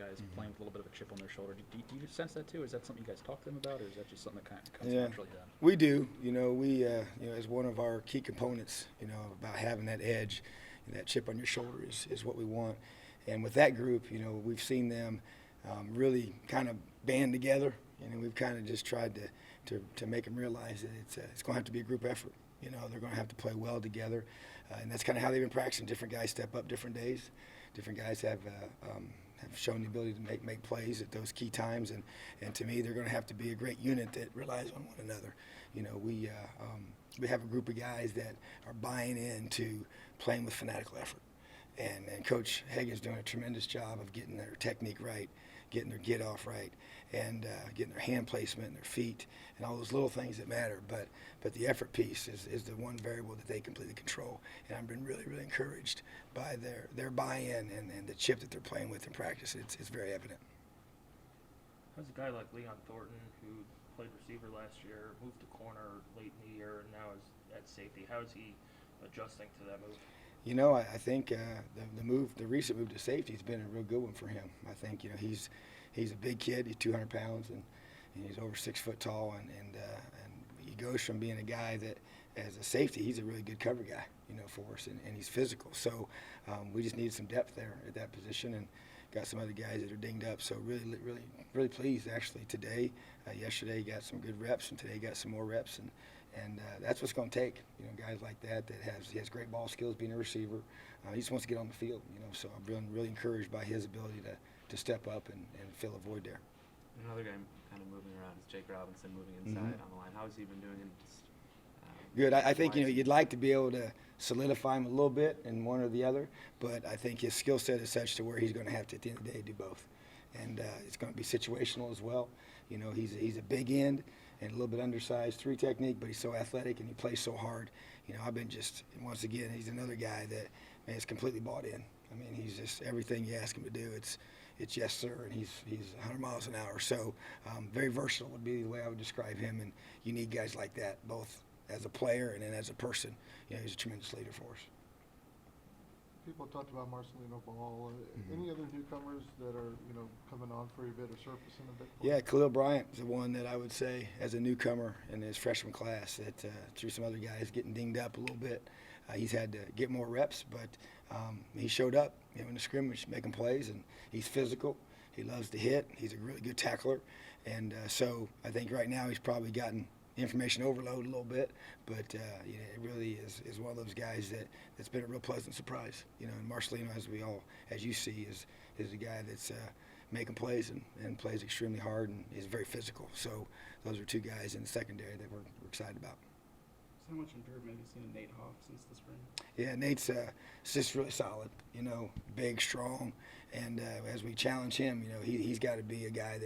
guys playing with a little bit of a chip on their shoulder. Do you sense that too? Is that something you guys talk to them about, or is that just something that kind of comes Yeah, naturally to them? we do. As one of our key components, about having that edge, that chip on your shoulder is what we want. And with that group, we've seen them really kind of band together, and we've kind of just tried to make them realize that it's going to have to be a group effort. They're going to have to play well together, and that's kind of how they've been practicing. Different guys step up different days. Different guys have shown the ability to make plays at those key times, and to me, they're going to have to be a great unit that relies on one another. We have a group of guys that are buying into playing with fanatical effort, and Coach Hagan's doing a tremendous job of getting their technique right, getting their get off right, and getting their hand placement and their feet and all those little things that matter. But the effort piece is the one variable that they completely control. And I've been really, really encouraged by their buy-in and the chip that they're playing with in practice. It's very evident. How's a guy like Leon Thornton, who played receiver last year, moved to corner late in the year, and now is at safety? How is he adjusting to that move? I think the recent move to safety has been a real good one for him. I think he's a big kid. He's 200 pounds and he's over 6 foot tall, and he goes from being a guy that as a safety he's a really good cover guy for us, and he's physical. So we just need some depth there at that position, and got some other guys that are dinged up. So really pleased actually today. Yesterday he got some good reps, and today he got some more reps, and that's what's going to take, guys like that he has great ball skills, being a receiver. He just wants to get on the field, so I'm really encouraged by his ability to step up and fill a void there. Another guy kind of moving around is Jake Robinson, moving inside on the line. How has he been doing? Good. I think you'd like to be able to solidify him a little bit in one or the other, but I think his skill set is such to where he's going to have to, at the end of the day, do both, and it's going to be situational as well. He's a big end and a little bit undersized, 3 technique, but he's so athletic and he plays so hard. I've been once again, he's another guy that is completely bought in. I mean, he's just everything you ask him to do. It's yes sir, and he's 100 miles an hour. So very versatile would be the way I would describe him, and you need guys like that both as a player and then as a person. He's a tremendous leader for us. People talked about Marcelino Ball. Any other newcomers that are coming on for you a bit or surfacing a bit? Yeah, Khalil Bryant is the one that I would say as a newcomer in his freshman class that through some other guys getting dinged up a little bit. He's had to get more reps, but he showed up in the scrimmage making plays, and he's physical. He loves to hit. He's a really good tackler, and so I think right now he's probably gotten information overload a little bit, but it really is one of those guys that's been a real pleasant surprise. And Marcelino, as you see, is a guy that's making plays and plays extremely hard and is very physical. So those are 2 guys in the secondary that we're excited about. So how much improvement have you seen in Nate Hawk since the spring? Yeah, Nate's just really solid, big, strong, and as we challenge him, he's got to be a guy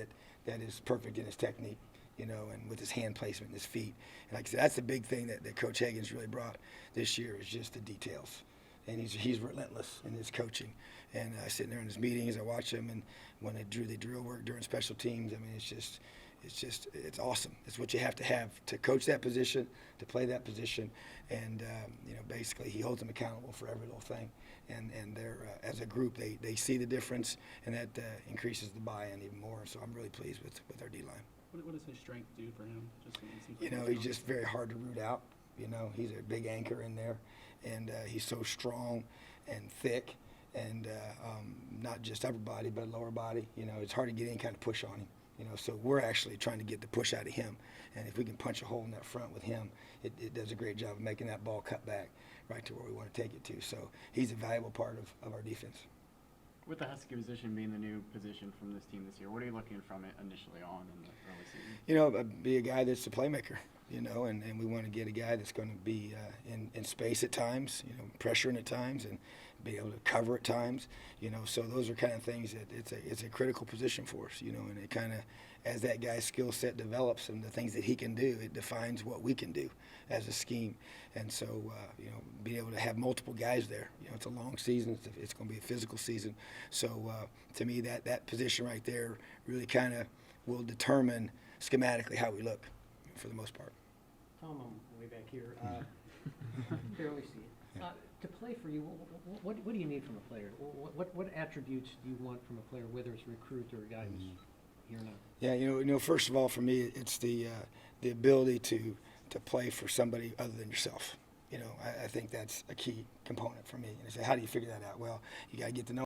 that is perfect in his technique, and with his hand placement and his feet. And like I said, that's the big thing that Coach Hagan's really brought this year is just the details. And he's relentless in his coaching. And sitting there in his meetings, I watch him, and when they do the drill work during special teams, I mean, it's awesome. It's what you have to coach that position, to play that position, and basically he holds them accountable for every little thing. And they're as a group, they see the difference, and that increases the buy-in even more. So I'm really pleased with our D-line. What does his strength do for him? He's just very hard to root out. He's a big anchor in there, and he's so strong and thick, and not just upper body but lower body. It's hard to get any kind of push on him. So we're actually trying to get the push out of him, and if we can punch a hole in that front with him, it does a great job of making that ball cut back right to where we want to take it to. So he's a valuable part of our defense. With the Husky position being the new position from this team this year, what are you looking from it initially on in the early season? Be a guy that's a playmaker, and we want to get a guy that's going to be in space at times, pressuring at times, and be able to cover at times, So those are kind of things that it's a critical position for us, and it kind of, as that guy's skill set develops and the things that he can do, it defines what we can do as a scheme. And so, being able to have multiple guys there, it's a long season. It's going to be a physical season. So, to me, that position right there really kind of will determine schematically how we look for the most part. Tom, I'm way back here. Barely see it. To play for you, what do you need from a player? What attributes do you want from a player, whether it's a recruit or a guy who's here now? Yeah, you know, first of all, for me, it's the ability to play for somebody other than yourself. You know, I think that's a key component for me. And I say, how do you figure that out? Well, you got to get to know